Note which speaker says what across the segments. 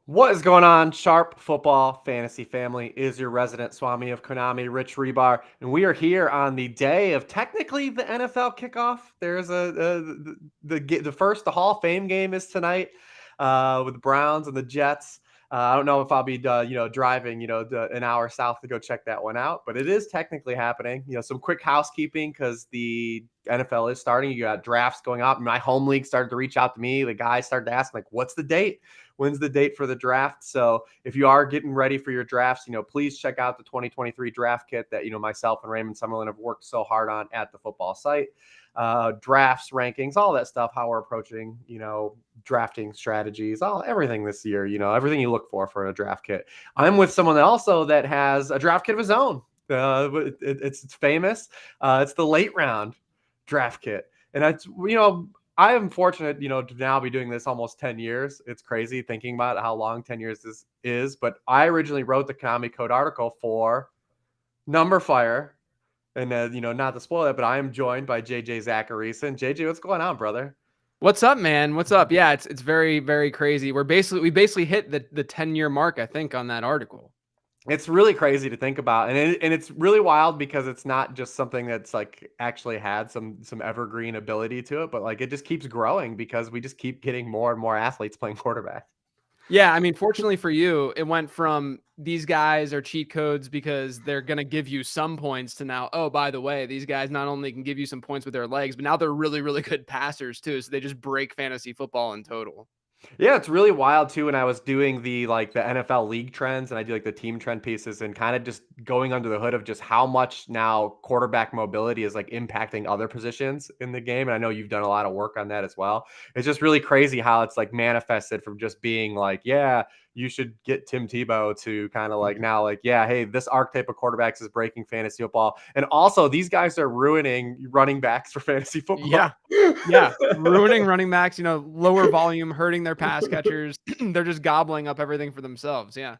Speaker 1: What is going on, Sharp Football Fantasy family? Is your resident Swami of Konami, Rich Hribar, and we are here on the day of technically the NFL kickoff. There's the Hall of Fame game is tonight with the Browns and the Jets. I don't know if I'll be driving an hour south to go check that one out, but it is technically happening. Some quick housekeeping because the NFL is starting. You got drafts going up. My home league started to reach out to me. The guys started to ask like, "What's the date? When's the date for the draft?" So if you are getting ready for your drafts, please check out the 2023 draft kit that, myself and Raymond Summerlin have worked so hard on at the football site. Drafts, rankings, all that stuff, how we're approaching, drafting strategies, everything this year, everything you look for a draft kit. I'm with someone also that has a draft kit of his own. It's famous. It's the late round draft kit. And I am fortunate, to now be doing this almost 10 years. It's crazy thinking about how long 10 years this is. But I originally wrote the Konami Code article for Number Fire. And, not to spoil it, but I am joined by JJ Zachariason. JJ, what's going on, brother?
Speaker 2: What's up, man? What's up? Yeah, it's very, very crazy. We basically hit the 10-year mark, I think, on that article.
Speaker 1: It's really crazy to think about, and it's really wild because it's not just something that's like actually had some evergreen ability to it, but like it just keeps growing because we just keep getting more and more athletes playing quarterback.
Speaker 2: Yeah, I mean, fortunately for you, it went from these guys are cheat codes because they're going to give you some points to now, oh, by the way, these guys not only can give you some points with their legs, but now they're really, really good passers too. So they just break fantasy football in total.
Speaker 1: Yeah, it's really wild too. When I was doing the NFL league trends and I do like the team trend pieces and kind of just going under the hood of just how much now quarterback mobility is like impacting other positions in the game. And I know you've done a lot of work on that as well. It's just really crazy how it's like manifested from just being like, yeah, you should get Tim Tebow to kind of like now like, yeah, hey, this archetype of quarterbacks is breaking fantasy football. And also these guys are ruining running backs for fantasy football.
Speaker 2: Yeah. Yeah, ruining running backs, lower volume, hurting their pass catchers. They're just gobbling up everything for themselves. Yeah.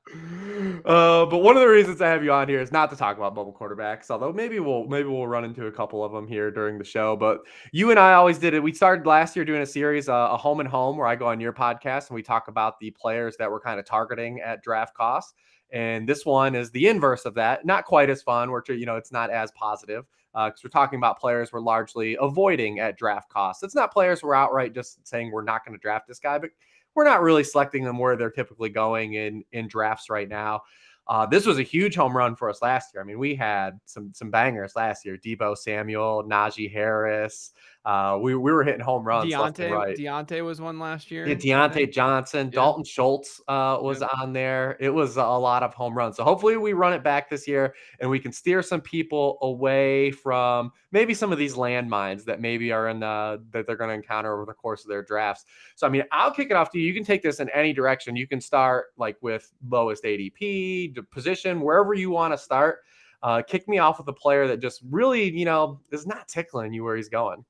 Speaker 1: But one of the reasons I have you on here is not to talk about bubble quarterbacks, although maybe we'll run into a couple of them here during the show. But you and I always did it. We started last year doing a series, a home and home, where I go on your podcast and we talk about the players that we're kind of targeting at draft costs. And this one is the inverse of that. Not quite as fun, where it's not as positive. Because we're talking about players we're largely avoiding at draft costs. It's not players we're outright just saying we're not going to draft this guy, but we're not really selecting them where they're typically going in drafts right now. This was a huge home run for us last year. I mean, we had some bangers last year. Deebo Samuel, Najee Harris. We were hitting home runs left and right.
Speaker 2: Deontay was one last year.
Speaker 1: Yeah, Deontay Johnson,
Speaker 2: Yeah.
Speaker 1: Dalton Schultz was on there. It was a lot of home runs. So hopefully we run it back this year and we can steer some people away from maybe some of these landmines that maybe are that they're going to encounter over the course of their drafts. So, I mean, I'll kick it off to you. You can take this in any direction. You can start like with lowest ADP, the position, wherever you want to start. Kick me off with a player that just really, is not tickling you where he's going.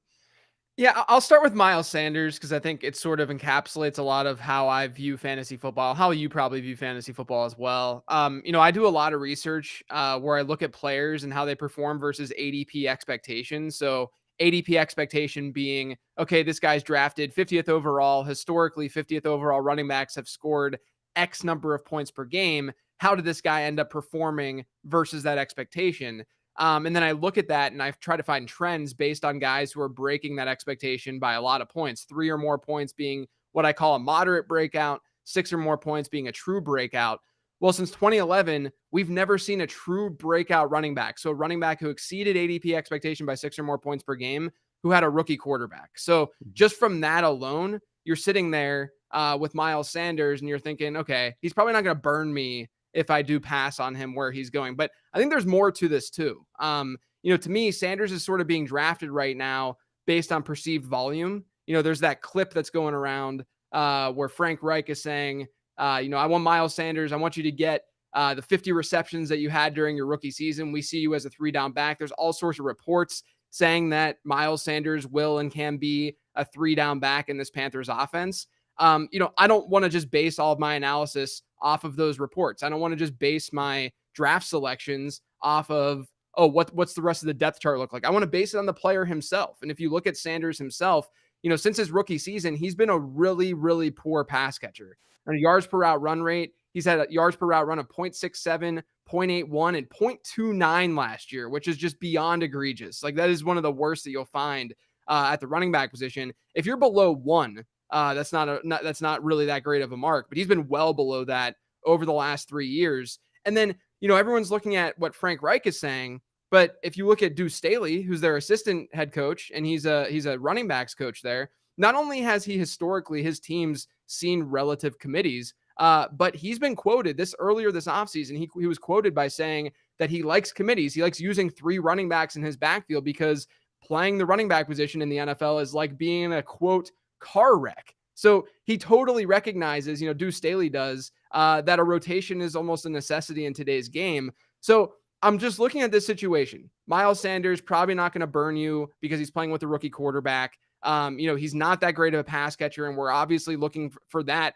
Speaker 2: Yeah, I'll start with Miles Sanders because I think it sort of encapsulates a lot of how I view fantasy football, how you probably view fantasy football as well. I do a lot of research where I look at players and how they perform versus ADP expectations. So ADP expectation being, okay, this guy's drafted 50th overall. Historically, 50th overall running backs have scored X number of points per game. How did this guy end up performing versus that expectation? And then I look at that and I try to find trends based on guys who are breaking that expectation by a lot of points, 3 or more points being what I call a moderate breakout, 6 or more points being a true breakout. Well, since 2011, we've never seen a true breakout running back. So a running back who exceeded ADP expectation by 6 or more points per game, who had a rookie quarterback. So just from that alone, you're sitting there with Miles Sanders and you're thinking, okay, he's probably not going to burn me if I do pass on him where he's going. But I think there's more to this too. To me, Sanders is sort of being drafted right now based on perceived volume. There's that clip that's going around where Frank Reich is saying, I want Miles Sanders. I want you to get the 50 receptions that you had during your rookie season. We see you as a 3-down back. There's all sorts of reports saying that Miles Sanders will and can be a 3-down back in this Panthers offense. I don't want to just base all of my analysis off of those reports. I don't want to just base my draft selections off of, what's the rest of the depth chart look like? I want to base it on the player himself. And if you look at Sanders himself, since his rookie season, he's been a really, really poor pass catcher. On a yards per route run rate, he's had a yards per route run of 0.67, 0.81, and 0.29 last year, which is just beyond egregious. Like, that is one of the worst that you'll find at the running back position. If you're below 1, that's not really that great of a mark, but he's been well below that over the last 3 years. And then, everyone's looking at what Frank Reich is saying, but if you look at Deuce Staley, who's their assistant head coach, and he's a running backs coach there, not only has he historically his teams seen relative committees, but he's been quoted earlier this offseason. He was quoted by saying that he likes committees. He likes using 3 running backs in his backfield because playing the running back position in the NFL is like being in a, quote, car wreck. So he totally recognizes, Deuce Staley does, that a rotation is almost a necessity in today's game. So I'm just looking at this situation. Miles Sanders probably not going to burn you because he's playing with a rookie quarterback. He's not that great of a pass catcher, and we're obviously looking for that,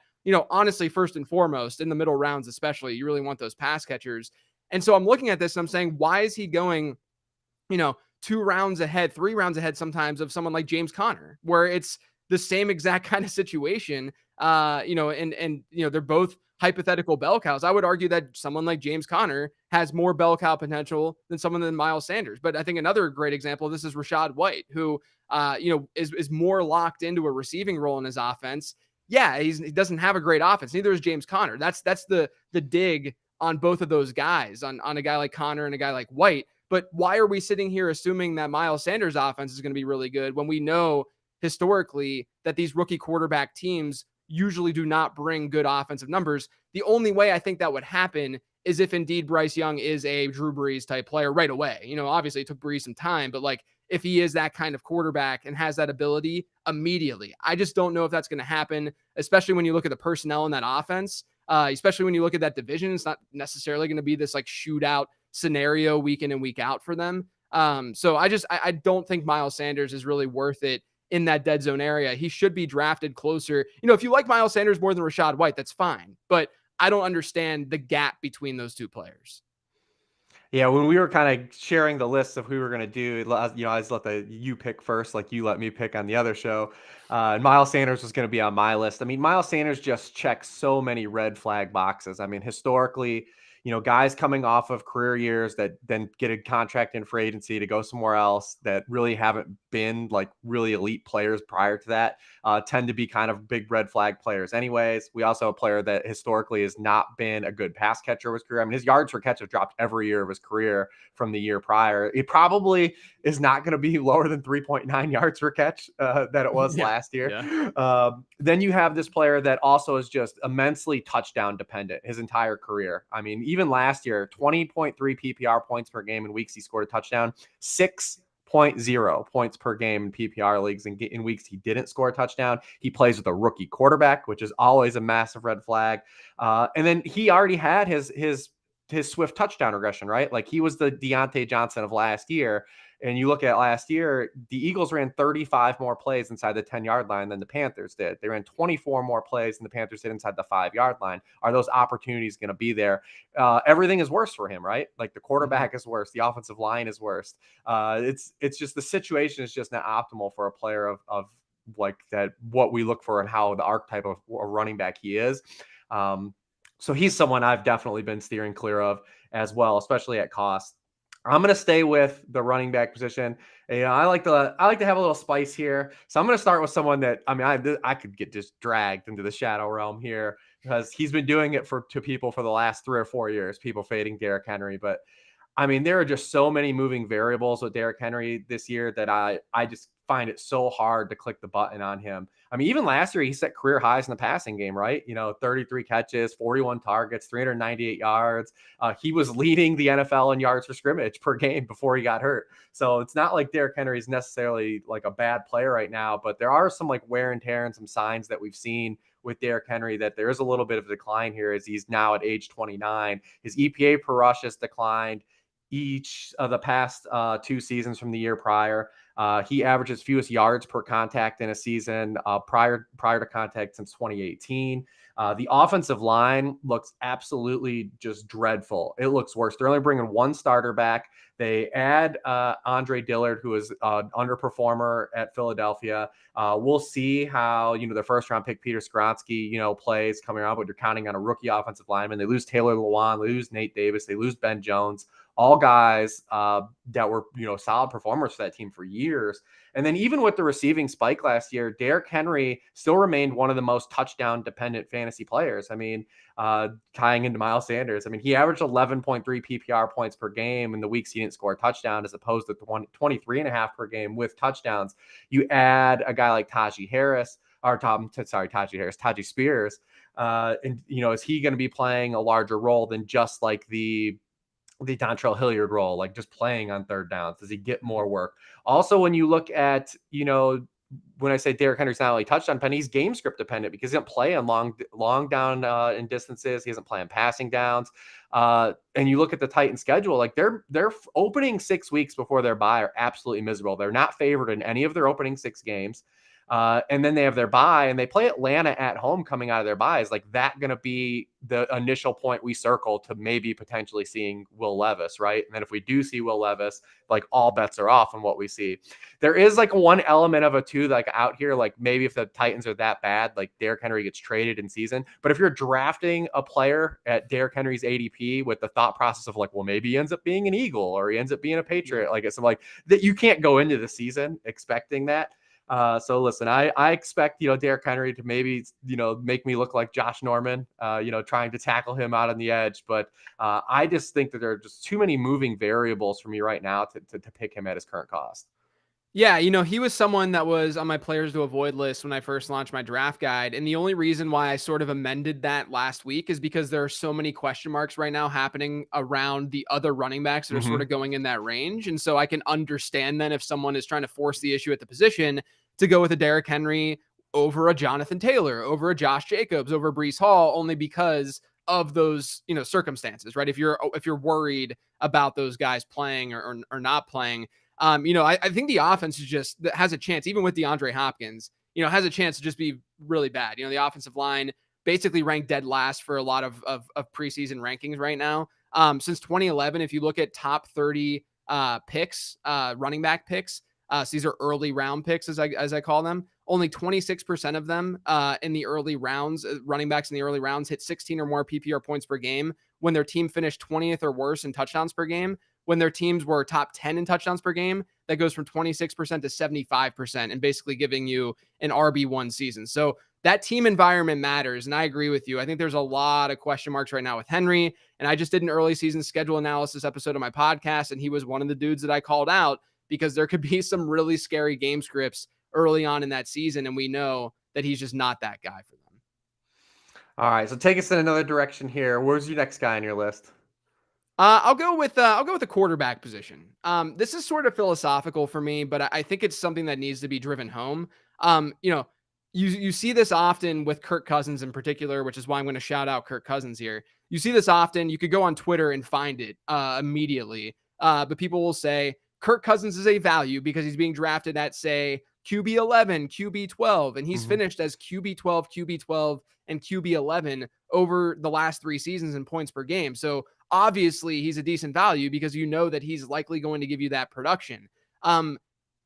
Speaker 2: honestly, first and foremost, in the middle rounds especially. You really want those pass catchers. And so I'm looking at this and I'm saying, why is he going, 2 rounds ahead, 3 rounds ahead sometimes of someone like James Conner, where it's the same exact kind of situation, and they're both hypothetical bell cows. I would argue that someone like James Conner has more bell cow potential than someone than Miles Sanders. But I think another great example of this is Rachaad White, who, is more locked into a receiving role in his offense. Yeah, he doesn't have a great offense. Neither is James Conner. That's the dig on both of those guys, on a guy like Conner and a guy like White. But why are we sitting here assuming that Miles Sanders' offense is going to be really good when we know historically that these rookie quarterback teams usually do not bring good offensive numbers? The only way I think that would happen is if indeed Bryce Young is a Drew Brees type player right away. Obviously it took Brees some time, but like, if he is that kind of quarterback and has that ability immediately, I just don't know if that's going to happen, especially when you look at the personnel in that offense, especially when you look at that division. It's not necessarily going to be this like shootout scenario week in and week out for them. So I don't think Miles Sanders is really worth it in that dead zone area. He should be drafted closer. If you like Miles Sanders more than Rachaad White, that's fine. But I don't understand the gap between those 2 players.
Speaker 1: Yeah, when we were kind of sharing the list of who we were going to do, I just let you pick first, like you let me pick on the other show. And Miles Sanders was going to be on my list. I mean, Miles Sanders just checks so many red flag boxes. I mean, historically, guys coming off of career years that then get a contract in free agency to go somewhere else that really haven't been like really elite players prior to that tend to be kind of big red flag players anyways. We also have a player that historically has not been a good pass catcher of his career. I mean, his yards per catch have dropped every year of his career from the year prior. It probably is not going to be lower than 3.9 yards per catch that it was last year. Yeah. Then you have this player that also is just immensely touchdown dependent his entire career. I mean, even last year, 20.3 PPR points per game in weeks he scored a touchdown, 6.0 points per game in PPR leagues in weeks he didn't score a touchdown. He plays with a rookie quarterback, which is always a massive red flag. And then he already had his swift touchdown regression, right? Like, he was the Deontay Johnson of last year. And you look at last year, the Eagles ran 35 more plays inside the 10-yard line than the Panthers did. They ran 24 more plays than the Panthers did inside the 5-yard line. Are those opportunities going to be there? Everything is worse for him, right? Like, the quarterback is worse. The offensive line is worse. It's just the situation is just not optimal for a player of like that, what we look for and how the archetype of a running back he is. So he's someone I've definitely been steering clear of as well, especially at cost. I'm going to stay with the running back position. I like to have a little spice here. So I'm going to start with someone that, I mean, I could get just dragged into the shadow realm here because he's been doing it to people for the last 3 or 4 years, people fading Derrick Henry. But I mean, there are just so many moving variables with Derrick Henry this year that I just find it so hard to click the button on him. I mean, even last year, he set career highs in the passing game, right? 33 catches, 41 targets, 398 yards. He was leading the NFL in yards per scrimmage per game before he got hurt. So it's not like Derrick Henry is necessarily like a bad player right now, but there are some like wear and tear and some signs that we've seen with Derrick Henry that there is a little bit of a decline here as he's now at age 29. His EPA per rush has declined each of the past 2 seasons from the year prior. He averages fewest yards per contact in a season prior to contact since 2018. The offensive line looks absolutely just dreadful. It looks worse. They're only bringing one starter back. They add Andre Dillard, who is an underperformer at Philadelphia. We'll see how, their first round pick, Peter Skoronski, plays coming around, but you're counting on a rookie offensive lineman. They lose Taylor Lewan, they lose Nate Davis, they lose Ben Jones, all guys that were, solid performers for that team for years. And then even with the receiving spike last year, Derrick Henry still remained one of the most touchdown dependent fantasy players. I mean, tying into Miles Sanders, he averaged 11.3 PPR points per game in the weeks he didn't score a touchdown, as opposed to 23.5 per game with touchdowns. You add a guy like Tajay Spears. And, is he going to be playing a larger role than just like the Dontrell Hilliard role, like just playing on third downs? Does he get more work? Also, when you look at, when I say Derrick Henry's not only touchdown dependent, he's game script dependent, because he doesn't play on long down in distances. He doesn't play on passing downs. And you look at the Titans schedule, like their opening 6 weeks before their bye are absolutely miserable. They're not favored in any of their opening 6 games. And then they have their bye, and they play Atlanta at home coming out of their bye. Is like that going to be the initial point we circle to maybe potentially seeing Will Levis, right? And then if we do see Will Levis, like all bets are off on what we see. There is like one element of a two, like out here, like maybe if the Titans are that bad, like Derrick Henry gets traded in season. But if you're drafting a player at Derrick Henry's ADP with the thought process of like, well, maybe he ends up being an Eagle or he ends up being a Patriot, like it's like that, you can't go into the season expecting that. So listen, I expect, Derrick Henry to maybe, make me look like Josh Norman, trying to tackle him out on the edge. But I just think that there are just too many moving variables for me right now to pick him at his current cost.
Speaker 2: Yeah, he was someone that was on my players to avoid list when I first launched my draft guide. And the only reason why I sort of amended that last week is because there are so many question marks right now happening around the other running backs that are sort of going in that range. And so I can understand then if someone is trying to force the issue at the position to go with a Derrick Henry over a Jonathan Taylor, over a Josh Jacobs, over Breece Hall, only because of those, circumstances, right? If you're worried about those guys playing or not playing, I think the offense is just has a chance, even with DeAndre Hopkins, has a chance to just be really bad. The offensive line basically ranked dead last for a lot of preseason rankings right now. Since 2011, if you look at top 30 picks, running back picks, so these are early round picks, as I call them. Only 26% of them in the early rounds, running backs in the early rounds, hit 16 or more PPR points per game when their team finished 20th or worse in touchdowns per game. When their teams were top 10 in touchdowns per game, that goes from 26% to 75%, and basically giving you an RB1 season. So that team environment matters. And I agree with you. I think there's a lot of question marks right now with Henry. And I just did an early season schedule analysis episode of my podcast, and he was one of the dudes that I called out because there could be some really scary game scripts early on in that season. And we know that he's just not that guy for them.
Speaker 1: All right. So take us in another direction here. Where's your next guy on your list?
Speaker 2: I'll go with the quarterback position. This is sort of philosophical for me, but I think it's something that needs to be driven home. You see this often with Kirk Cousins in particular, which is why I'm going to shout out Kirk Cousins here. You see this often. You could go on Twitter and find it immediately. But people will say Kirk Cousins is a value because he's being drafted at, say, QB11, QB12, and he's finished as QB12, QB12, and QB11 over the last 3 seasons in points per game. So obviously he's a decent value because you know that he's likely going to give you that production.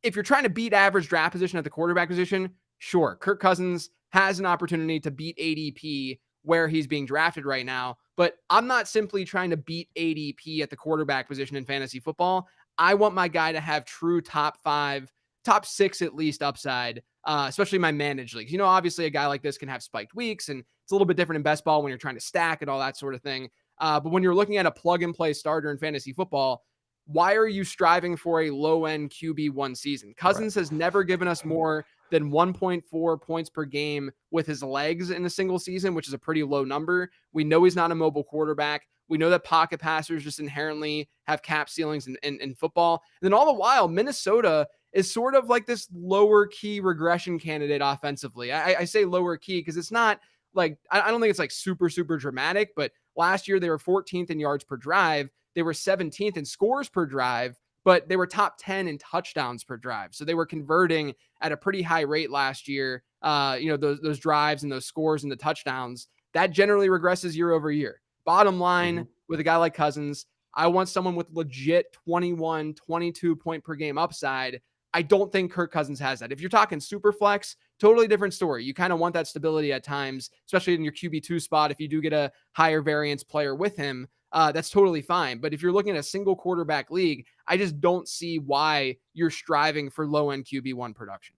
Speaker 2: If you're trying to beat average draft position at the quarterback position, sure, Kirk Cousins has an opportunity to beat ADP where he's being drafted right now, but I'm not simply trying to beat ADP at the quarterback position in fantasy football. I want my guy to have true top 5, top 6 at least upside, especially my managed leagues. Obviously a guy like this can have spiked weeks, and it's a little bit different in best ball when you're trying to stack and all that sort of thing. But when you're looking at a plug and play starter in fantasy football, why are you striving for a low end QB1 season? Cousins has never given us more than 1.4 points per game with his legs in a single season, which is a pretty low number. We know he's not a mobile quarterback. We know that pocket passers just inherently have cap ceilings in football. And then all the while, Minnesota is sort of like this lower key regression candidate offensively. I say lower key because it's not like, I don't think it's like super, super dramatic, but last year they were 14th in yards per drive. They were 17th in scores per drive, but they were top 10 in touchdowns per drive. So they were converting at a pretty high rate last year. Those drives and those scores and the touchdowns, that generally regresses year over year. Bottom line, with a guy like Cousins, I want someone with legit 21, 22 point per game upside. I don't think Kirk Cousins has that. If you're talking super flex, totally different story. You kind of want that stability at times, especially in your QB2 spot. If you do get a higher variance player with him, that's totally fine. But if you're looking at a single quarterback league, I just don't see why you're striving for low end QB1 production.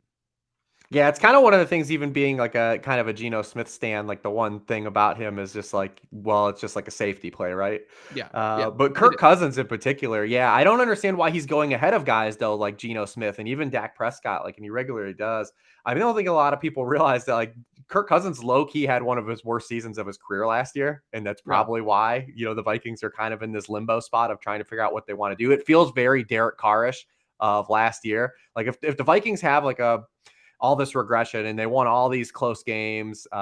Speaker 1: Yeah, it's kind of one of the things, even being like a kind of a Geno Smith stan, like the one thing about him is just like, well, it's just like a safety play, right?
Speaker 2: Yeah.
Speaker 1: But Kirk Cousins in particular, yeah, I don't understand why he's going ahead of guys though, like Geno Smith and even Dak Prescott, like, and he regularly does. I don't think a lot of people realize that like Kirk Cousins low key had one of his worst seasons of his career last year. And that's probably why, the Vikings are kind of in this limbo spot of trying to figure out what they want to do. It feels very Derrick Carr-ish of last year. Like if the Vikings have like all this regression and they won all these close games, they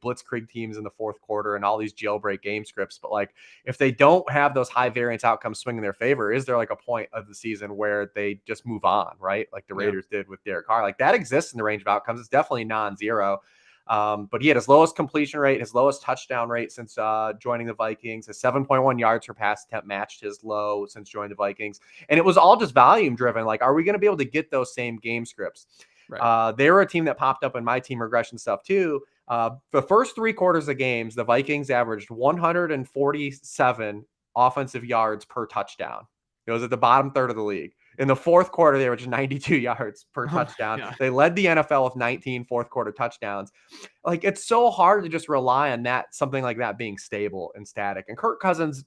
Speaker 1: blitzkrieg teams in the fourth quarter and all these jailbreak game scripts. But like, if they don't have those high variance outcomes swing in their favor, is there like a point of the season where they just move on, right? Like the Raiders did with Derek Carr. Like that exists in the range of outcomes. It's definitely non-zero. But he had his lowest completion rate, his lowest touchdown rate since joining the Vikings. His 7.1 yards per pass attempt matched his low since joining the Vikings. And it was all just volume driven. Like, are we going to be able to get those same game scripts? Right. They were a team that popped up in my team regression stuff too. The first 3 quarters of games, the Vikings averaged 147 offensive yards per touchdown. It was at the bottom third of the league. In the fourth quarter, they averaged 92 yards per touchdown. Yeah. They led the NFL with 19 fourth quarter touchdowns. Like, it's so hard to just rely on that, something like that being stable and static. And Kirk Cousins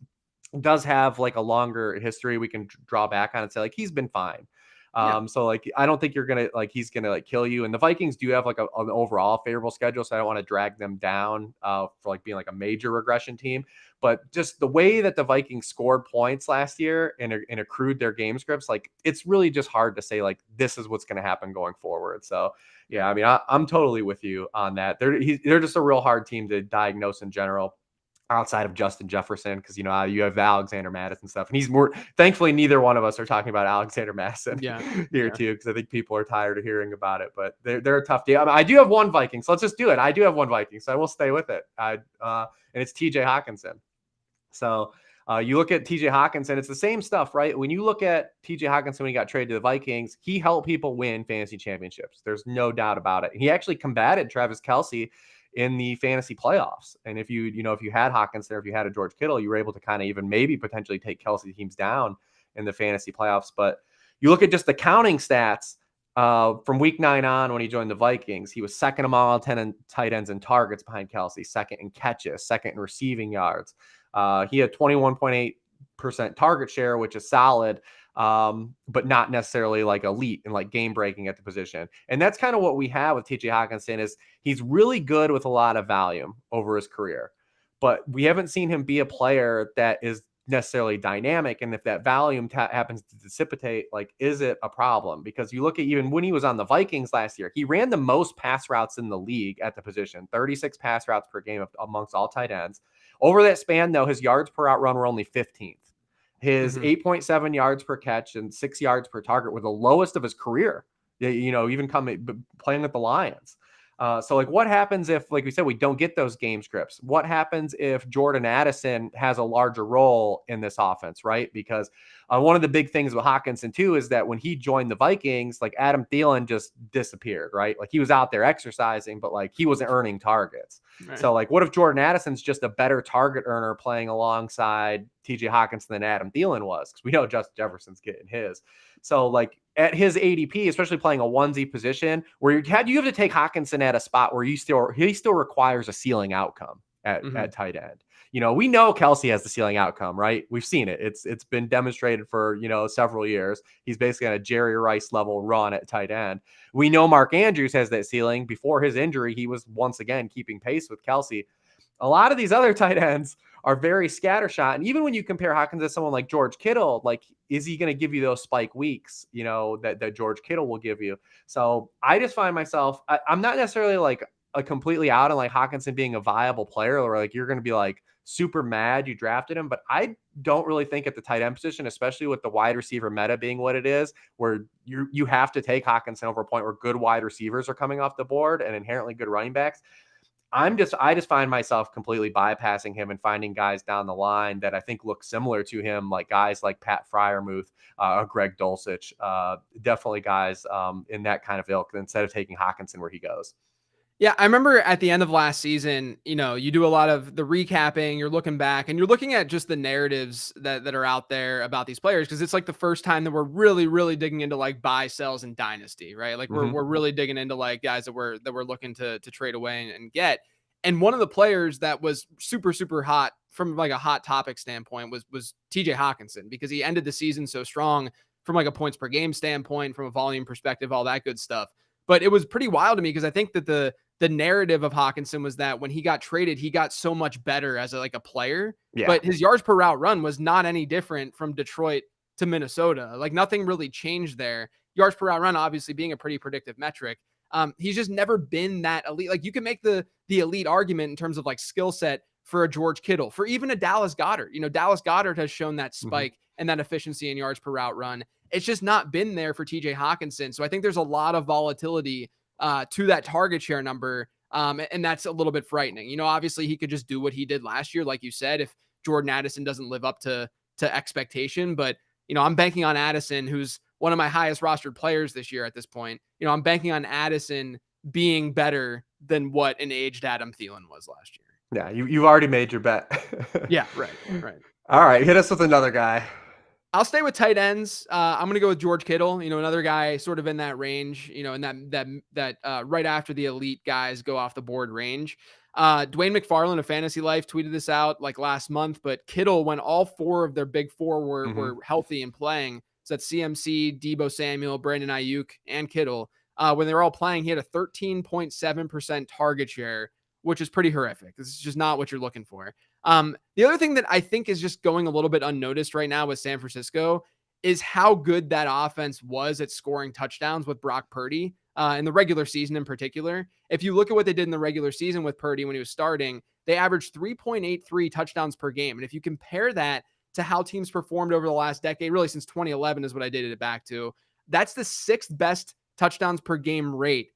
Speaker 1: does have like a longer history we can draw back on and say like he's been fine. So like, I don't think he's gonna like kill you. And the Vikings do have like an overall favorable schedule, so I don't want to drag them down for like being like a major regression team. But just the way that the Vikings scored points last year and accrued their game scripts, like it's really just hard to say like this is what's going to happen going forward. So yeah, I mean, I'm totally with you on that. They're just a real hard team to diagnose in general, outside of Justin Jefferson, because you have Alexander Madison stuff, and he's more. Thankfully, neither one of us are talking about Alexander Madison here too, because I think people are tired of hearing about it. But they're a tough deal. I mean, I do have one Viking, so let's just do it. I do have one Viking, so I will stay with it. And it's TJ Hockenson. So you look at TJ Hockenson, it's the same stuff, right? When you look at TJ Hockenson when he got traded to the Vikings, he helped people win fantasy championships. There's no doubt about it. He actually combated Travis Kelce in the fantasy playoffs. And if you had Hockenson, or if you had a George Kittle, you were able to kind of even maybe potentially take Kelce teams down in the fantasy playoffs. But you look at just the counting stats from week 9 on when he joined the Vikings, he was second among all 10 tight ends and targets behind Kelce, second in catches, second in receiving yards. He had 21.8% target share, which is solid. But not necessarily like elite and like game breaking at the position. And that's kind of what we have with TJ Hockenson, is he's really good with a lot of volume over his career, but we haven't seen him be a player that is necessarily dynamic. And if that volume happens to dissipate, like, is it a problem? Because you look at even when he was on the Vikings last year, he ran the most pass routes in the league at the position, 36 pass routes per game amongst all tight ends. Over that span, though, his yards per out run were only 15th. His 8.7 yards per catch and 6 yards per target were the lowest of his career, even playing with the Lions. So like, what happens if, like we said, we don't get those game scripts? What happens if Jordan Addison has a larger role in this offense, right? Because one of the big things with Hockenson too is that when he joined the Vikings, like Adam Thielen just disappeared, right? Like he was out there exercising, but like he wasn't earning targets. Right. So like, what if Jordan Addison's just a better target earner playing alongside TJ Hockenson than Adam Thielen was? Because we know Justin Jefferson's getting his. So like at his ADP, especially playing a onesie position where you have to take Hockenson at a spot where he still requires a ceiling outcome at tight end. We know Kelce has the ceiling outcome, right? We've seen it. It's been demonstrated for, several years. He's basically on a Jerry Rice level run at tight end. We know Mark Andrews has that ceiling. Before his injury, he was once again keeping pace with Kelce. A lot of these other tight ends are very scattershot. And even when you compare Hockenson to someone like George Kittle, like, is he going to give you those spike weeks, that George Kittle will give you? So I just find myself, I'm not necessarily like completely out on like Hockenson being a viable player, or like you're going to be like super mad you drafted him. But I don't really think at the tight end position, especially with the wide receiver meta being what it is, where you have to take Hockenson over a point where good wide receivers are coming off the board and inherently good running backs. I just find myself completely bypassing him and finding guys down the line that I think look similar to him, like guys like Pat Fryermuth, Greg Dulcich, definitely guys in that kind of ilk, instead of taking Hockenson where he goes.
Speaker 2: Yeah, I remember at the end of last season, you do a lot of the recapping, you're looking back and you're looking at just the narratives that are out there about these players, because it's like the first time that we're really, really digging into like buy, sells, and dynasty, right? Like we're really digging into like guys that we're looking to trade away and get. And one of the players that was super, super hot from like a hot topic standpoint was TJ Hockenson, because he ended the season so strong from like a points per game standpoint, from a volume perspective, all that good stuff. But it was pretty wild to me, because I think that the narrative of Hockenson was that when he got traded, he got so much better as a player, but his yards per route run was not any different from Detroit to Minnesota. Like nothing really changed there. Yards per route run, obviously being a pretty predictive metric. He's just never been that elite. Like you can make the elite argument in terms of like skill set for a George Kittle, for even a Dallas Goedert. Dallas Goedert has shown that spike and that efficiency in yards per route run. It's just not been there for TJ Hockenson. So I think there's a lot of volatility to that target share number. And that's a little bit frightening. Obviously he could just do what he did last year, like you said, if Jordan Addison doesn't live up to expectation. But, I'm banking on Addison, who's one of my highest rostered players this year at this point. I'm banking on Addison being better than what an aged Adam Thielen was last year.
Speaker 1: Yeah, you've already made your bet.
Speaker 2: Yeah, right.
Speaker 1: All right, hit us with another guy.
Speaker 2: I'll stay with tight ends. I'm going to go with George Kittle, another guy sort of in that range, in that right after the elite guys go off the board range. Dwayne McFarland of Fantasy Life tweeted this out like last month, but Kittle, when all four of their big four were healthy and playing, so that's CMC, Deebo Samuel, Brandon Ayuk, and Kittle, when they were all playing, he had a 13.7% target share, which is pretty horrific. This is just not what you're looking for. The other thing that I think is just going a little bit unnoticed right now with San Francisco is how good that offense was at scoring touchdowns with Brock Purdy in the regular season in particular. If you look at what they did in the regular season with Purdy when he was starting, they averaged 3.83 touchdowns per game. And if you compare that to how teams performed over the last decade, really since 2011 is what I dated it back to, that's the sixth best touchdowns per game rate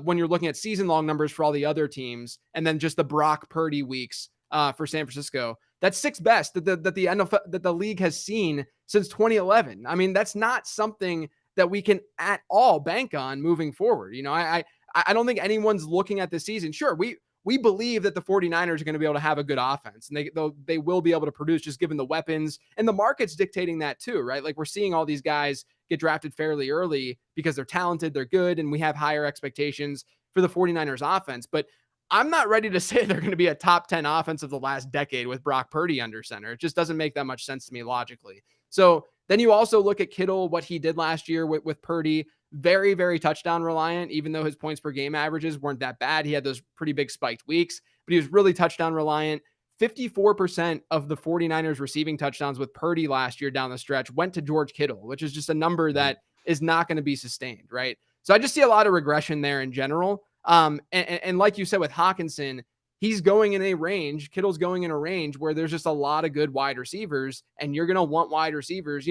Speaker 2: when you're looking at season-long numbers for all the other teams, and then just the Brock Purdy weeks for San Francisco. That's sixth best that the NFL, that the league has seen since 2011. I mean, that's not something that we can at all bank on moving forward. I don't think anyone's looking at this season. Sure, we believe that the 49ers are going to be able to have a good offense, and they will be able to produce, just given the weapons, and the market's dictating that too, right? Like we're seeing all these guys get drafted fairly early because they're talented, they're good, and we have higher expectations for the 49ers offense. But I'm not ready to say they're going to be a top 10 offense of the last decade with Brock Purdy under center. It just doesn't make that much sense to me logically. So then you also look at Kittle, what he did last year with Purdy, very, very touchdown reliant, even though his points per game averages weren't that bad. He had those pretty big spiked weeks, but he was really touchdown reliant. 54% of the 49ers receiving touchdowns with Purdy last year down the stretch went to George Kittle, which is just a number that is not going to be sustained, right? So I just see a lot of regression there in general. And like you said with Hockenson, he's going in a range, Kittle's going in a range where there's just a lot of good wide receivers, and you're going to want wide receivers.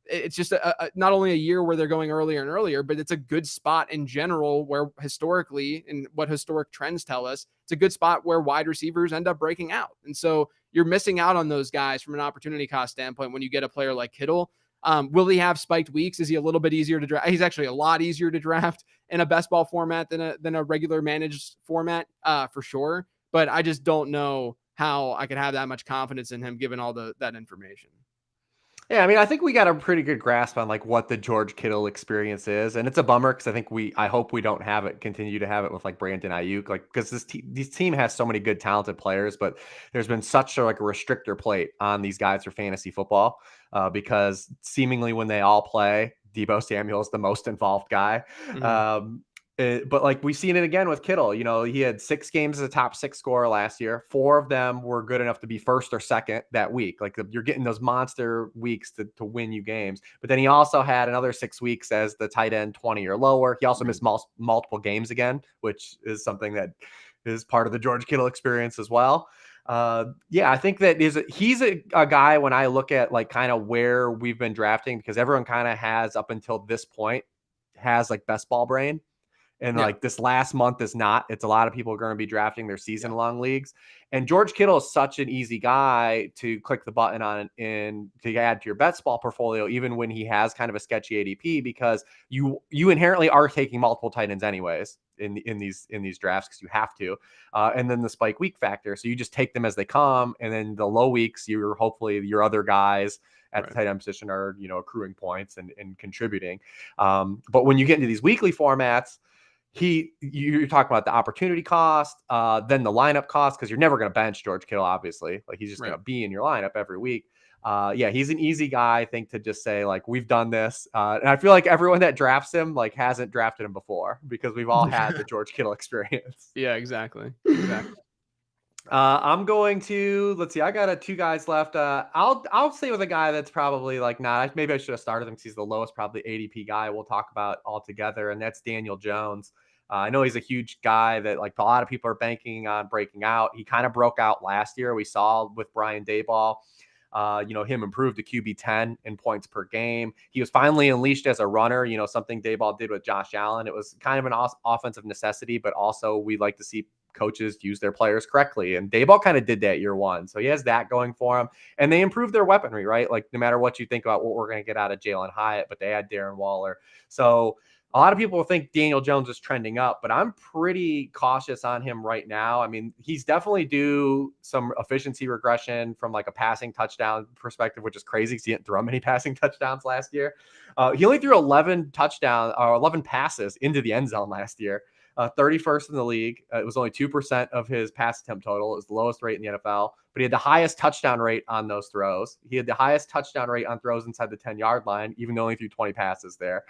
Speaker 2: It's just not only a year where they're going earlier and earlier, but it's a good spot in general where historically, and what historic trends tell us, it's a good spot where wide receivers end up breaking out. And so you're missing out on those guys from an opportunity cost standpoint when you get a player like Kittle. Will he have spiked weeks? Is he a little bit easier to draft? He's actually a lot easier to draft in a best ball format than a regular managed format, for sure. But I just don't know how I could have that much confidence in him given all that information.
Speaker 1: Yeah, I mean, I think we got a pretty good grasp on like what the George Kittle experience is, and it's a bummer because I hope we don't continue to have it with like Brandon Ayuk, like because this team has so many good talented players, but there's been such a restrictor plate on these guys for fantasy football because seemingly when they all play, Deebo Samuel is the most involved guy. But like we've seen it again with Kittle, he had 6 games as a top 6 scorer last year. 4 of them were good enough to be first or second that week. Like you're getting those monster weeks to win you games. But then he also had another 6 weeks as the tight end 20 or lower. He also missed multiple games again, which is something that is part of the George Kittle experience as well. I think that he's a guy when I look at like kind of where we've been drafting, because everyone kind of has up until this point has like best ball brain. And like this last month is not. It's a lot of people are going to be drafting their season-long leagues. And George Kittle is such an easy guy to click the button on and to add to your best ball portfolio, even when he has kind of a sketchy ADP, because you inherently are taking multiple tight ends anyways in these drafts, because you have to. And then the spike week factor. So you just take them as they come. And then the low weeks, hopefully your other guys at the tight end position are, accruing points and contributing. But when you get into these weekly formats, you're talking about the opportunity cost, then the lineup cost, because you're never going to bench George Kittle, obviously. Like he's just going to be in your lineup every week. He's an easy guy, I think, to just say like we've done this. And I feel like everyone that drafts him like hasn't drafted him before, because we've all had the George Kittle experience.
Speaker 2: Yeah, exactly.
Speaker 1: I'm going to, let's see, I got 2 guys left. I'll stay with a guy that's probably like not, maybe I should have started him because he's the lowest probably ADP guy we'll talk about altogether, and that's Daniel Jones. I know he's a huge guy that like a lot of people are banking on breaking out. He kind of broke out last year. We saw with Brian Daboll, him improve to QB10 in points per game. He was finally unleashed as a runner, something Daboll did with Josh Allen. It was kind of an offensive necessity, but also we like to see coaches use their players correctly. And Daboll kind of did that year one. So he has that going for him. And they improved their weaponry, right? Like no matter what you think about what we're going to get out of Jalen Hyatt, but they had Darren Waller. So a lot of people think Daniel Jones is trending up, but I'm pretty cautious on him right now. I mean, he's definitely due some efficiency regression from like a passing touchdown perspective, which is crazy because he didn't throw many passing touchdowns last year. He only threw 11 passes into the end zone last year. 31st in the league. It was only 2% of his pass attempt total. It was the lowest rate in the NFL, but he had the highest touchdown rate on those throws. He had the highest touchdown rate on throws inside the 10-yard line, even though he only threw 20 passes there.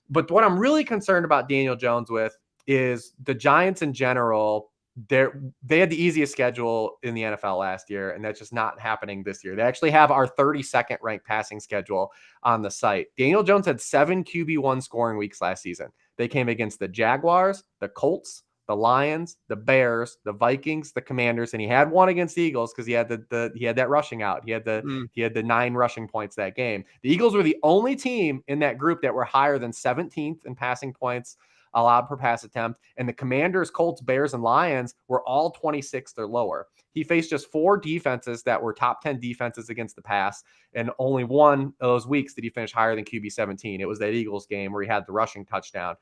Speaker 1: But what I'm really concerned about Daniel Jones with is the Giants in general. They had the easiest schedule in the NFL last year, and that's just not happening this year. They actually have our 32nd ranked passing schedule on the site. Daniel Jones had 7 QB1 scoring weeks last season. They came against the Jaguars, the Colts, the Lions, the Bears, the Vikings, the Commanders, and he had one against the Eagles because he had he had that rushing out. He had the 9 rushing points that game. The Eagles were the only team in that group that were higher than 17th in passing points allowed per pass attempt, and the Commanders, Colts, Bears, and Lions were all 26th or lower. He faced just 4 defenses that were top 10 defenses against the pass, and only one of those weeks did he finish higher than QB 17. It was that Eagles game where he had the rushing touchdown.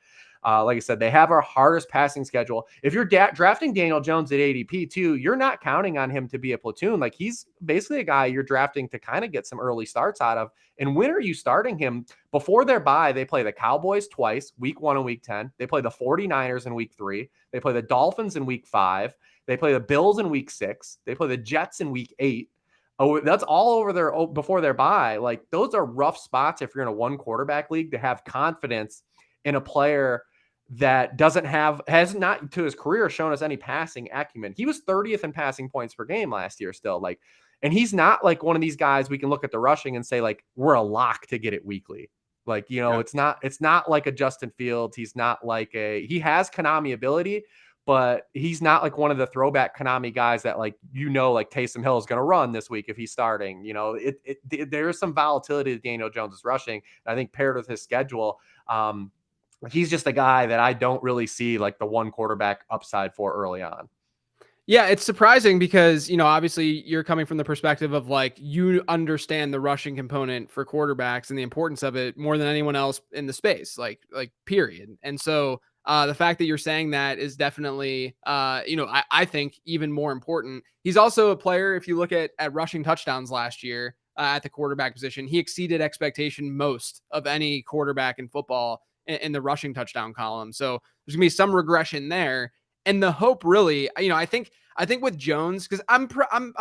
Speaker 1: Like I said, they have our hardest passing schedule. If you're drafting Daniel Jones at ADP too, you're not counting on him to be a platoon. Like he's basically a guy you're drafting to kind of get some early starts out of. And when are you starting him? Before their bye, they play the Cowboys twice, week 1 and week 10. They play the 49ers in week 3. They play the Dolphins in week 5. They play the Bills in week 6. They play the Jets in week 8. Oh, that's all over before their bye. Like those are rough spots if you're in a 1 quarterback league to have confidence in a player that has not to his career shown us any passing acumen. He was 30th in passing points per game last year still. Like, and he's not like one of these guys we can look at the rushing and say like, we're a lock to get it weekly. Like, it's not like a Justin Fields. He's not like he has Konami ability, but he's not like one of the throwback Konami guys that like Taysom Hill is going to run this week if he's starting. There's some volatility to Daniel Jones's rushing. I think paired with his schedule, he's just a guy that I don't really see like the 1 quarterback upside for early on.
Speaker 2: Yeah, it's surprising because, obviously you're coming from the perspective of like, you understand the rushing component for quarterbacks and the importance of it more than anyone else in the space, like period. And so the fact that you're saying that is definitely, I think even more important. He's also a player, if you look at rushing touchdowns last year at the quarterback position, he exceeded expectation most of any quarterback in football in the rushing touchdown column. So there's gonna be some regression there. And the hope really, I think with Jones, because I'm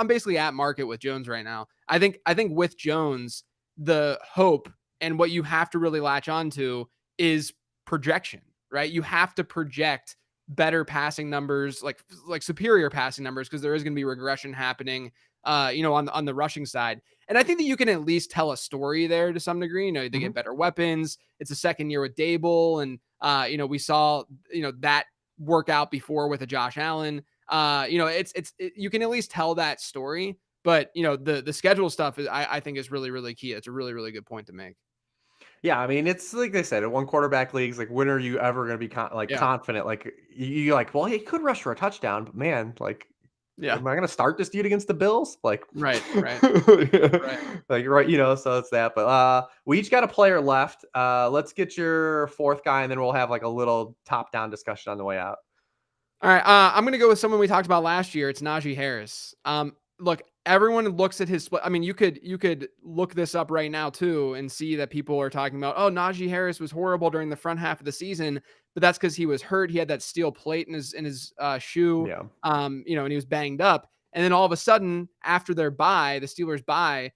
Speaker 2: basically at market with Jones right now. I think with Jones, the hope and what you have to really latch onto is projection. right? You have to project better passing numbers, like superior passing numbers, because there is going to be regression happening, on the rushing side. And I think that you can at least tell a story there to some degree. They
Speaker 1: Mhm.
Speaker 2: get better weapons. It's a second year with Dable, and we saw that work out before with a Josh Allen. You can at least tell that story. But the schedule stuff is, I think, is really, really key. It's a really, really good point to make.
Speaker 1: Yeah, I mean, it's like they said, in one quarterback leagues, like when are you ever going to be
Speaker 2: Yeah.
Speaker 1: confident? Like you're like, well, he could rush for a touchdown, but man, like,
Speaker 2: Yeah.
Speaker 1: am I going to start this dude against the Bills? Like,
Speaker 2: Right. Right. Right.
Speaker 1: like right, so it's that. But we each got a player left. Let's get your fourth guy, and then we'll have like a little top-down discussion on the way out.
Speaker 2: All right, I'm gonna go with someone we talked about last year. It's Najee Harris. Look, everyone looks at his split. I mean, you could look this up right now too and see that people are talking about, oh, Najee Harris was horrible during the front half of the season, but that's because he was hurt. He had that steel plate in his shoe,
Speaker 1: Yeah.
Speaker 2: and he was banged up. And then all of a sudden, after their bye, the Steelers bye,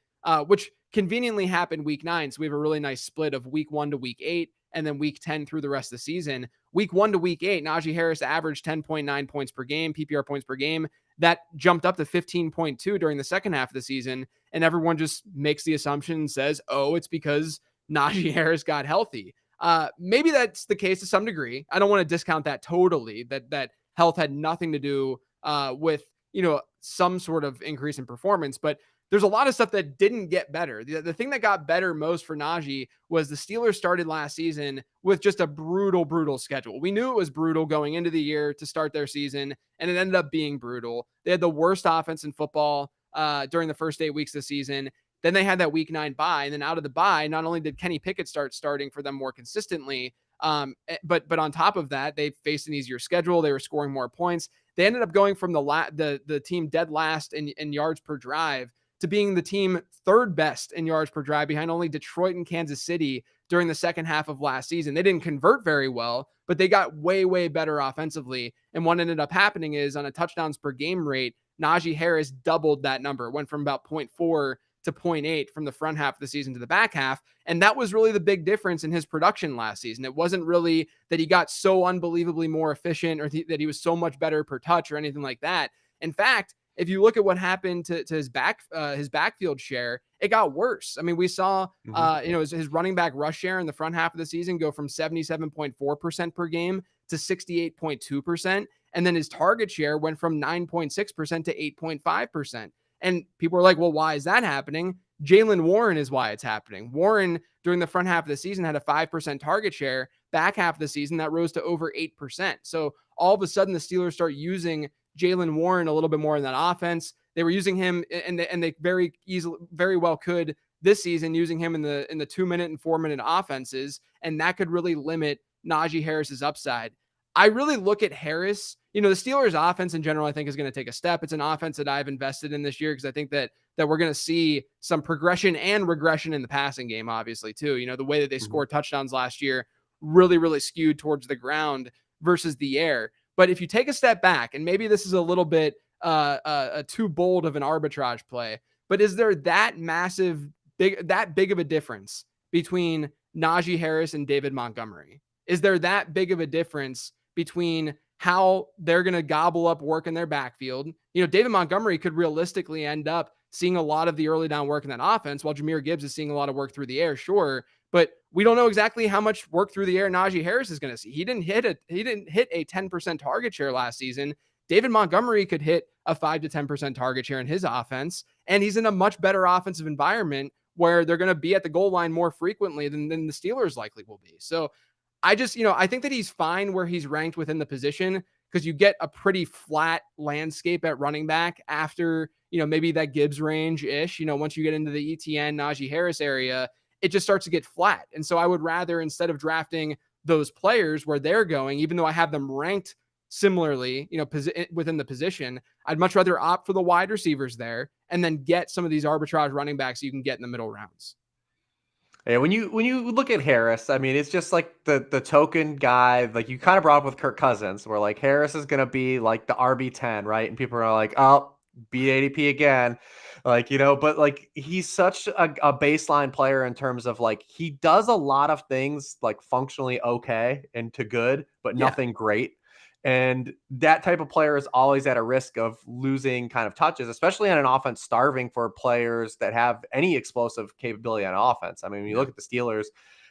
Speaker 2: which conveniently happened week 9, so we have a really nice split of week 1 to week 8, and then week 10 through the rest of the season. Week 1 to week 8, Najee Harris averaged 10.9 points per game, PPR points per game. That jumped up to 15.2 during the second half of the season. And everyone just makes the assumption and says, oh, it's because Najee Harris got healthy. Maybe that's the case to some degree. I don't want to discount that totally, that health had nothing to do with, some sort of increase in performance. But there's a lot of stuff that didn't get better. The thing that got better most for Najee was the Steelers started last season with just a brutal, brutal schedule. We knew it was brutal going into the year to start their season, and it ended up being brutal. They had the worst offense in football during the first 8 weeks of the season. Then they had that week 9 bye, and then out of the bye, not only did Kenny Pickett start starting for them more consistently, but on top of that, they faced an easier schedule. They were scoring more points. They ended up going from the team dead last in yards per drive to being the team third best in yards per drive, behind only Detroit and Kansas City during the second half of last season. They didn't convert very well, but they got way, way better offensively. And what ended up happening is, on a touchdowns per game rate, Najee Harris doubled that number. It went from about 0.4 to 0.8 from the front half of the season to the back half. And that was really the big difference in his production last season. It wasn't really that he got so unbelievably more efficient, or that he was so much better per touch or anything like that. In fact, if you look at what happened to his backfield share, it got worse. I mean, we saw his running back rush share in the front half of the season go from 77.4% per game to 68.2%, and then his target share went from 9.6% to 8.5%. And people are like, well, why is that happening? Jaylen Warren is why it's happening. Warren, during the front half of the season, had a 5% target share. Back half of the season, that rose to over 8%. So all of a sudden, the Steelers start using Jaylen Warren a little bit more in that offense. They were using him, and they very well could this season, using him in the 2-minute and 4-minute offenses, and that could really limit Najee Harris's upside. I really look at Harris. The Steelers' offense in general, I think, is going to take a step. It's an offense that I've invested in this year because I think that we're going to see some progression and regression in the passing game, obviously, too. The way that they scored touchdowns last year really, really skewed towards the ground versus the air. But if you take a step back, and maybe this is a little bit too bold of an arbitrage play, but is there that big of a difference between Najee Harris and David Montgomery? Is there that big of a difference between how they're going to gobble up work in their backfield? David Montgomery could realistically end up seeing a lot of the early down work in that offense, while Jahmyr Gibbs is seeing a lot of work through the air, sure. But we don't know exactly how much work through the air Najee Harris is going to see. He didn't hit a 10% target share last season. David Montgomery could hit a 5 to 10% target share in his offense, and he's in a much better offensive environment where they're going to be at the goal line more frequently than the Steelers likely will be. So I just, I think that he's fine where he's ranked within the position, because you get a pretty flat landscape at running back after, maybe that Gibbs range ish. Once you get into the Etienne, Najee Harris area, it just starts to get flat. And so I would rather, instead of drafting those players where they're going, even though I have them ranked similarly, within the position, I'd much rather opt for the wide receivers there and then get some of these arbitrage running backs you can get in the middle rounds.
Speaker 1: Yeah, when you look at Harris, I mean, it's just like the token guy, like you kind of brought up with Kirk Cousins, where like Harris is gonna be like the RB10, right? And people are like, oh, beat ADP again. Like, but like he's such a baseline player in terms of like he does a lot of things like functionally okay and to good, but
Speaker 2: Yeah.
Speaker 1: nothing great. And that type of player is always at a risk of losing kind of touches, especially on an offense starving for players that have any explosive capability on offense. I mean, when you look at the Steelers,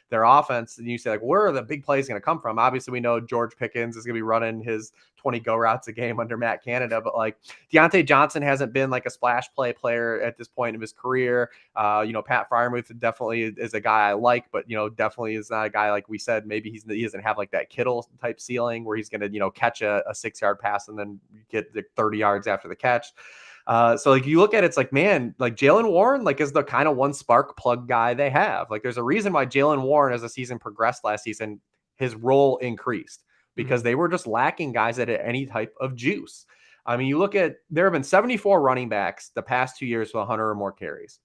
Speaker 1: their offense, and you say, like, where are the big plays going to come from? Obviously, we know George Pickens is going to be running his 20 go routes a game under Matt Canada, but like Deontay Johnson hasn't been like a splash play player at this point of his career. Pat Freiermuth definitely is a guy I like, but, definitely is not a guy, like we said, maybe he doesn't have like that Kittle type ceiling where he's going to, catch a 6-yard pass and then get the 30 yards after the catch. So like you look at it, it's like, man, like Jaylen Warren, like is the kind of one spark plug guy they have. Like there's a reason why Jaylen Warren, as the season progressed last season, his role increased because they were just lacking guys that had any type of juice. I mean, you look at, there have been 74 running backs the past 2 years with 100 or more carries.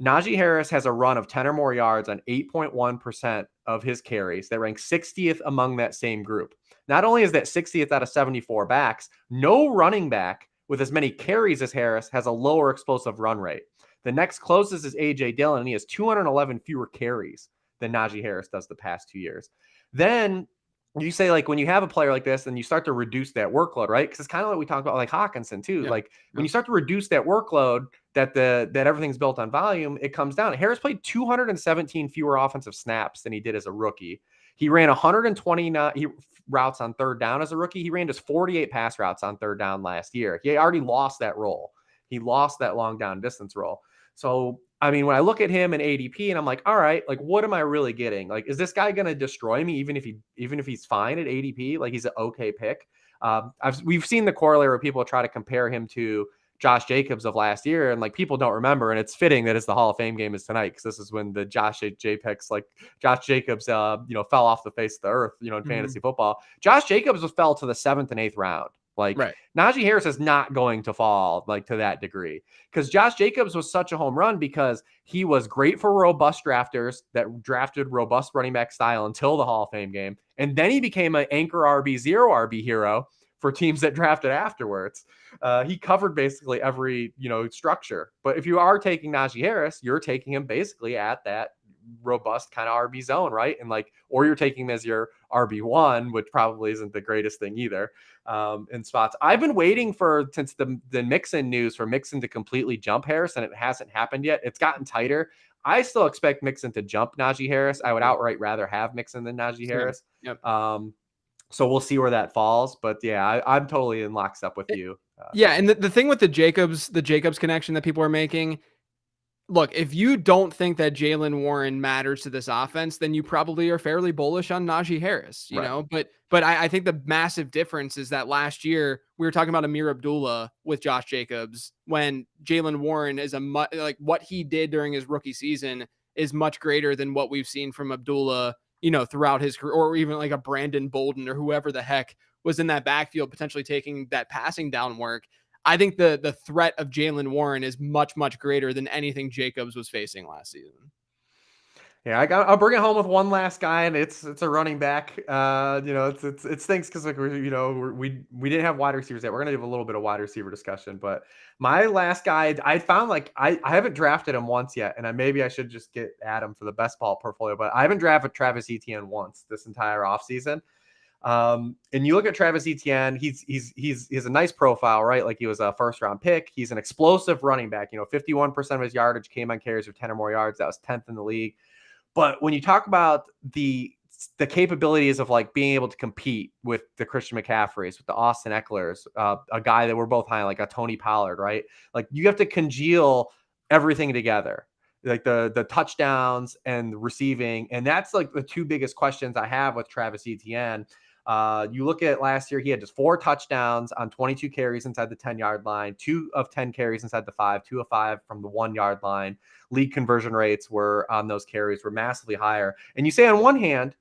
Speaker 1: Najee Harris has a run of 10 or more yards on 8.1% of his carries. That ranks 60th among that same group. Not only is that 60th out of 74 backs, no running back with as many carries as Harris has a lower explosive run rate. The next closest is A.J. Dillon, and he has 211 fewer carries than Najee Harris does the past 2 years. Then you say, like, when you have a player like this and you start to reduce that workload, right? Because it's kind of like we talked about, like Hockenson too.
Speaker 2: Yeah.
Speaker 1: Like when you start to reduce that workload, that everything's built on volume, it comes down. Harris played 217 fewer offensive snaps than he did as a rookie. He ran 129 routes on third down as a rookie. He ran just 48 pass routes on third down last year. He already lost that role. He lost that long down distance role. So, I mean, when I look at him in ADP and I'm like, all right, like, what am I really getting? Like, is this guy going to destroy me even if he's fine at ADP? Like, he's an okay pick. We've seen the corollary where people try to compare him to Josh Jacobs of last year, and like people don't remember, and it's fitting that it's the Hall of Fame game is tonight because this is when the Josh Jacobs fell off the face of the earth, in fantasy football. Josh Jacobs fell to the 7th and 8th round. Like Najee Harris is not going to fall like to that degree because Josh Jacobs was such a home run because he was great for robust drafters that drafted robust running back style until the Hall of Fame game. And then he became an anchor RB, 0 RB hero for teams that drafted afterwards. He covered basically every, structure. But if you are taking Najee Harris, you're taking him basically at that robust kind of RB zone, right? And like, or you're taking him as your RB1, which probably isn't the greatest thing either in spots. I've been waiting since the Mixon news for Mixon to completely jump Harris, and it hasn't happened yet. It's gotten tighter. I still expect Mixon to jump Najee Harris. I would outright rather have Mixon than Najee Harris.
Speaker 2: Yep.
Speaker 1: So we'll see where that falls. But yeah, I'm totally in lockstep with you.
Speaker 2: Yeah, and the thing with the Jacobs connection that people are making, look, if you don't think that Jaylen Warren matters to this offense, then you probably are fairly bullish on Najee Harris, you know? But I think the massive difference is that last year we were talking about Amir Abdullah with Josh Jacobs when Jaylen Warren is like what he did during his rookie season is much greater than what we've seen from Abdullah, throughout his career, or even like a Brandon Bolden or whoever the heck was in that backfield, potentially taking that passing down work. I think the threat of Jaylen Warren is much, much greater than anything Jacobs was facing last season.
Speaker 1: Yeah, I'll bring it home with one last guy, and it's a running back. It stinks because like we didn't have wide receivers yet. We're gonna have a little bit of wide receiver discussion, but my last guy, I found like I haven't drafted him once yet, and maybe I should just get Adam for the best ball portfolio, but I haven't drafted Travis Etienne once this entire offseason. And you look at Travis Etienne, he's a nice profile, right? Like he was a first round pick. He's an explosive running back. 51% of his yardage came on carries of 10 or more yards. That was 10th in the league. But when you talk about the capabilities of like being able to compete with the Christian McCaffreys, with the Austin Ecklers, a guy that we're both high, like a Tony Pollard, right? Like you have to congeal everything together, like the touchdowns and receiving. And that's like the two biggest questions I have with Travis Etienne. You look at last year, he had just 4 touchdowns on 22 carries inside the 10-yard line, 2 of 10 carries inside the 5, 2 of 5 from the 1-yard line. League conversion rates were on those carries were massively higher. And you say on one hand,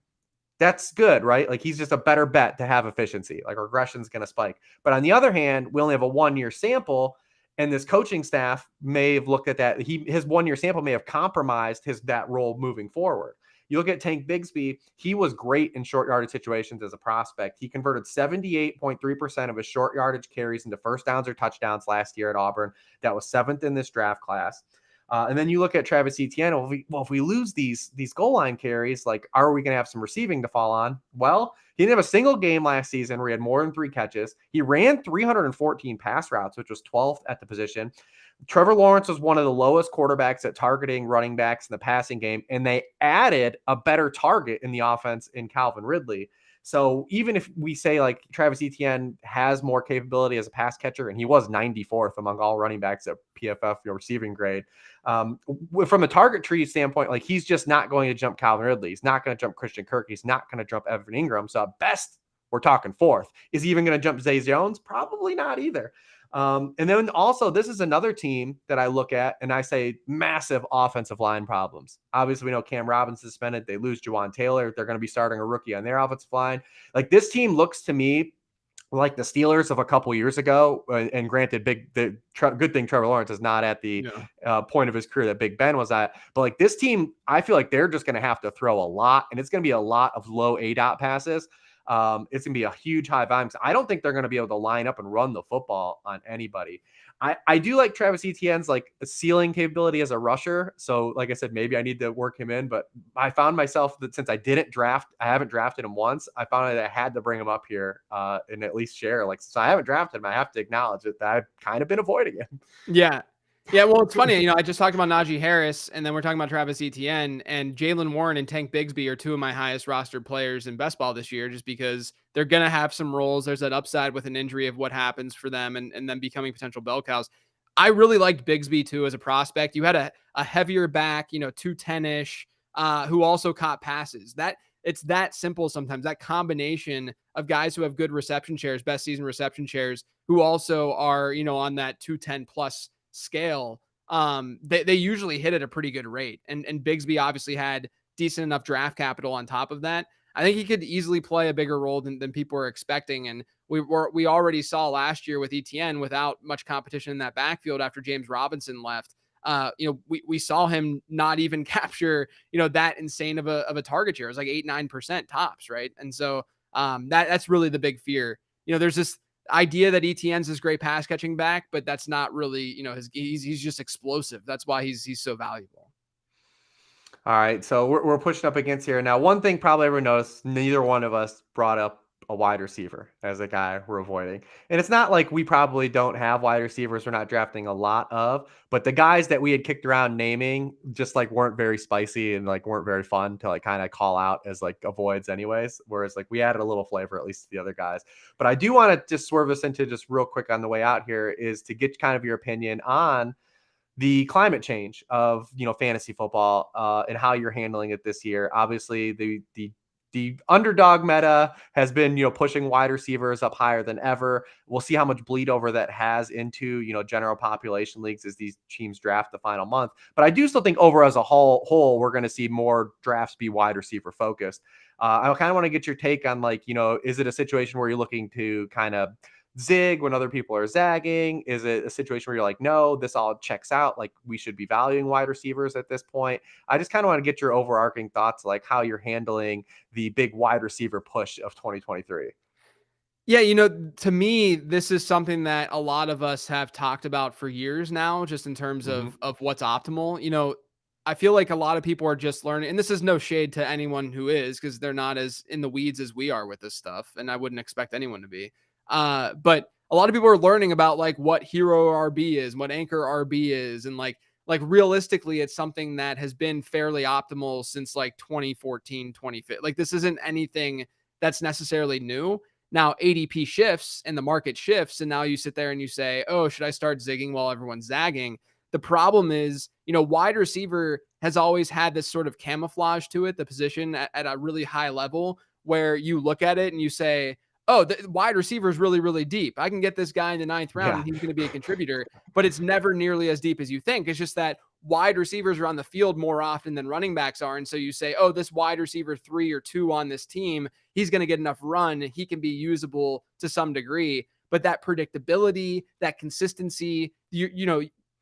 Speaker 1: that's good, right? Like he's just a better bet to have efficiency. Like regression's going to spike. But on the other hand, we only have a 1-year sample, and this coaching staff may have looked at that. His 1-year sample may have compromised that role moving forward. You look at Tank Bigsby, he was great in short yardage situations as a prospect. He converted 78.3% of his short yardage carries into first downs or touchdowns last year at Auburn. That was 7th in this draft class. And then you look at Travis Etienne. If we lose these goal line carries, like, are we going to have some receiving to fall on? Well, he didn't have a single game last season where he had more than 3 catches. He ran 314 pass routes, which was 12th at the position. Trevor Lawrence was one of the lowest quarterbacks at targeting running backs in the passing game, and they added a better target in the offense in Calvin Ridley. So even if we say like Travis Etienne has more capability as a pass catcher, and he was 94th among all running backs at PFF, your receiving grade, from a target tree standpoint, like, he's just not going to jump Calvin Ridley. He's not going to jump Christian Kirk. He's not going to jump Evan Ingram. So at best, we're talking 4th. Is he even going to jump Zay Jones? Probably not either. And then also, this is another team that I look at and I say massive offensive line problems. Obviously, we know Cam Robinson suspended. They lose Juwan Taylor. They're going to be starting a rookie on their offensive line. Like, this team looks to me like the Steelers of a couple years ago. And granted, good thing Trevor Lawrence is not at the point of his career that Big Ben was at. But like, this team, I feel like they're just going to have to throw a lot, and it's going to be a lot of low ADOT passes. It's going to be a huge high volume. I don't think they're going to be able to line up and run the football on anybody. I do like Travis Etienne's like ceiling capability as a rusher. So like I said, maybe I need to work him in, but I found myself that since I haven't drafted him once, I found that I had to bring him up here and at least share. Like, so I haven't drafted him. I have to acknowledge that I've kind of been avoiding him.
Speaker 2: Yeah. Yeah, well, it's funny. I just talked about Najee Harris, and then we're talking about Travis Etienne, and Jaylen Warren and Tank Bigsby are 2 of my highest rostered players in best ball this year, just because they're going to have some roles. There's that upside with an injury of what happens for them and then becoming potential bell cows. I really liked Bigsby, too, as a prospect. You had a heavier back, 210-ish, who also caught passes. It's that simple sometimes, that combination of guys who have good reception shares, best season reception shares, who also are, on that 210 plus scale. They usually hit at a pretty good rate. And Bigsby obviously had decent enough draft capital on top of that. I think he could easily play a bigger role than people were expecting. And we already saw last year with Etienne, without much competition in that backfield after James Robinson left, we saw him not even capture, that insane of a target share. It was like 8-9% tops. Right. And so that's really the big fear. There's this idea that Etienne's this great pass catching back, but that's not really, he's just explosive. That's why he's so valuable.
Speaker 1: All right, so we're pushing up against here now. One thing probably everyone noticed: neither one of us brought up a wide receiver as a guy we're avoiding. And it's not like we probably don't have wide receivers we're not drafting a lot of, but the guys that we had kicked around naming just like weren't very spicy and like weren't very fun to like kind of call out as like avoids anyways. Whereas like we added a little flavor, at least to the other guys. But I do want to just swerve us into just real quick on the way out here is to get kind of your opinion on the climate change of, fantasy football and how you're handling it this year. Obviously, the underdog meta has been, pushing wide receivers up higher than ever. We'll see how much bleed over that has into, general population leagues as these teams draft the final month. But I do still think over as a whole, we're going to see more drafts be wide receiver focused. I kind of want to get your take on like, is it a situation where you're looking to kind of zig when other people are zagging? Is it a situation where you're like, no, this all checks out, like we should be valuing wide receivers at this point? I just kind of want to get your overarching thoughts, like how you're handling the big wide receiver push of 2023.
Speaker 2: Yeah, to me, this is something that a lot of us have talked about for years now, just in terms of what's optimal. I feel like a lot of people are just learning, and this is no shade to anyone who is, because they're not as in the weeds as we are with this stuff, and I wouldn't expect anyone to be. But a lot of people are learning about like what hero RB is, what anchor RB is. And like realistically, it's something that has been fairly optimal since like 2014, 2015. Like this isn't anything that's necessarily new. Now ADP shifts and the market shifts. And now you sit there and you say, oh, should I start zigging while everyone's zagging? The problem is, wide receiver has always had this sort of camouflage to it, the position at a really high level, where you look at it and you say, oh, the wide receiver is really, really deep. I can get this guy in the 9th round and he's going to be a contributor, but it's never nearly as deep as you think. It's just that wide receivers are on the field more often than running backs are. And so you say, oh, this wide receiver 3 or 2 on this team, he's going to get enough run. He can be usable to some degree, but that predictability, that consistency,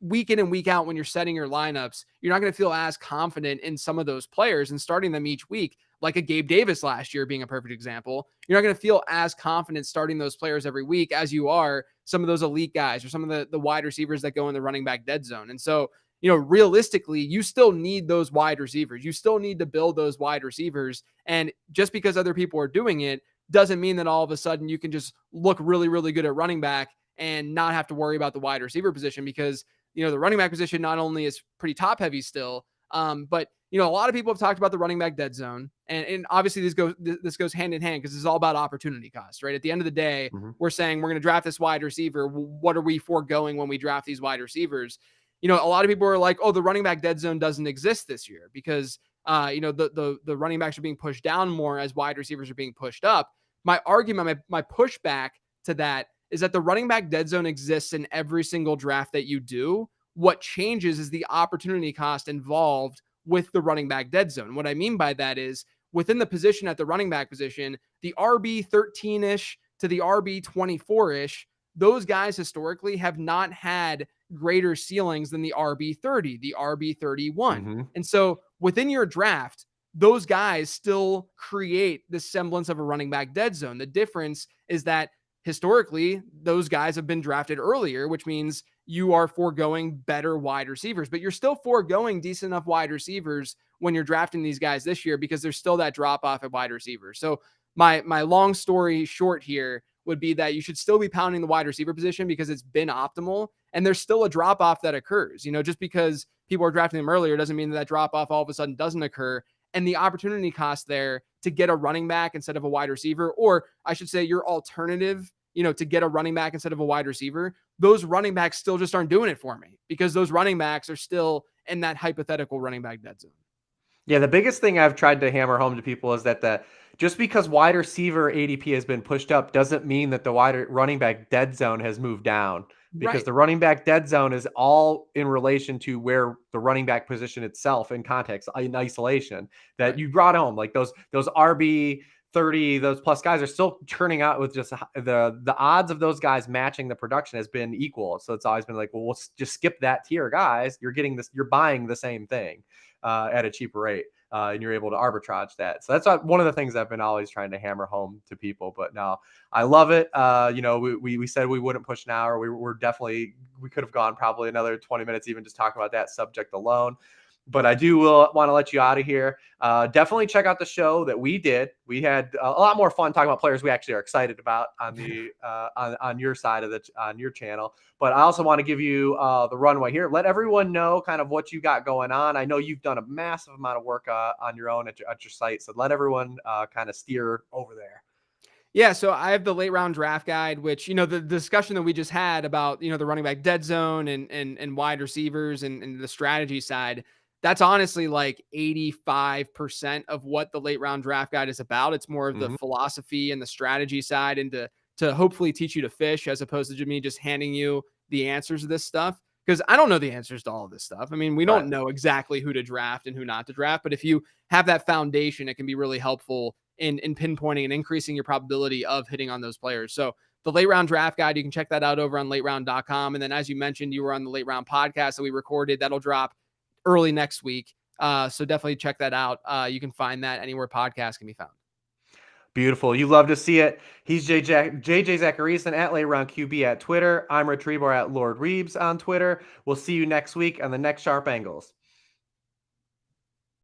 Speaker 2: week in and week out, when you're setting your lineups, you're not going to feel as confident in some of those players and starting them each week, like a Gabe Davis last year being a perfect example. You're not going to feel as confident starting those players every week as you are some of those elite guys or some of the wide receivers that go in the running back dead zone. And so, realistically, you still need those wide receivers. You still need to build those wide receivers. And just because other people are doing it doesn't mean that all of a sudden you can just look really, really good at running back and not have to worry about the wide receiver position, because the running back position not only is pretty top heavy still, but a lot of people have talked about the running back dead zone, and obviously this goes hand in hand because this is all about opportunity cost, right? At the end of the day, we're saying we're going to draft this wide receiver. What are we foregoing when we draft these wide receivers? A lot of people are like, oh, the running back dead zone doesn't exist this year because the running backs are being pushed down more as wide receivers are being pushed up. My argument, my pushback to that is that the running back dead zone exists in every single draft that you do. What changes is the opportunity cost involved with the running back dead zone. What I mean by that is within the position at the running back position, the RB 13-ish to the RB 24-ish, those guys historically have not had greater ceilings than the RB 30, the RB 31. And so within your draft, those guys still create the semblance of a running back dead zone. The difference is that historically, those guys have been drafted earlier, which means you are foregoing better wide receivers, but you're still foregoing decent enough wide receivers when you're drafting these guys this year because there's still that drop off at wide receivers. So my long story short here would be that you should still be pounding the wide receiver position because it's been optimal, and there's still a drop off that occurs. Just because people are drafting them earlier doesn't mean that drop off all of a sudden doesn't occur. And the opportunity cost there to get a running back instead of a wide receiver, or I should say your alternative, to get a running back instead of a wide receiver, those running backs still just aren't doing it for me because those running backs are still in that hypothetical running back dead zone.
Speaker 1: Yeah, the biggest thing I've tried to hammer home to people is that just because wide receiver ADP has been pushed up doesn't mean that the wide running back dead zone has moved down, because
Speaker 2: Right.
Speaker 1: the running back dead zone is all in relation to where the running back position itself in context, in isolation, that
Speaker 2: Right.
Speaker 1: you brought home. Like those RB 30, those plus guys are still turning out with just the odds of those guys matching the production has been equal. So it's always been like, well, we'll just skip that tier, guys. You're getting this, you're buying the same thing at a cheaper rate. And you're able to arbitrage that. So that's one of the things I've been always trying to hammer home to people. But no, I love it. We said we wouldn't push an hour. We could have gone probably another 20 minutes even just talking about that subject alone. But I do want to let you out of here. Definitely check out the show that we did. We had a lot more fun talking about players we actually are excited about on the on your side of on your channel. But I also want to give you the runway here. Let everyone know kind of what you got going on. I know you've done a massive amount of work on your own at your site. So let everyone kind of steer over there.
Speaker 2: Yeah, so I have the late round draft guide, which, the discussion that we just had about, the running back dead zone and wide receivers and the strategy side, that's honestly like 85% of what the late round draft guide is about. It's more of the philosophy and the strategy side, and to hopefully teach you to fish as opposed to me just handing you the answers to this stuff. Because I don't know the answers to all of this stuff. I mean, we don't know exactly who to draft and who not to draft, but if you have that foundation, it can be really helpful in pinpointing and increasing your probability of hitting on those players. So the late round draft guide, you can check that out over on lateround.com. And then, as you mentioned, you were on the late round podcast that we recorded. That'll drop early next week. So definitely check that out. You can find that anywhere podcasts can be found.
Speaker 1: Beautiful. You love to see it. He's JJ Zachariason at Late Round QB at Twitter. I'm Hribar at Lord Reeves on Twitter. We'll see you next week on the next Sharp Angles.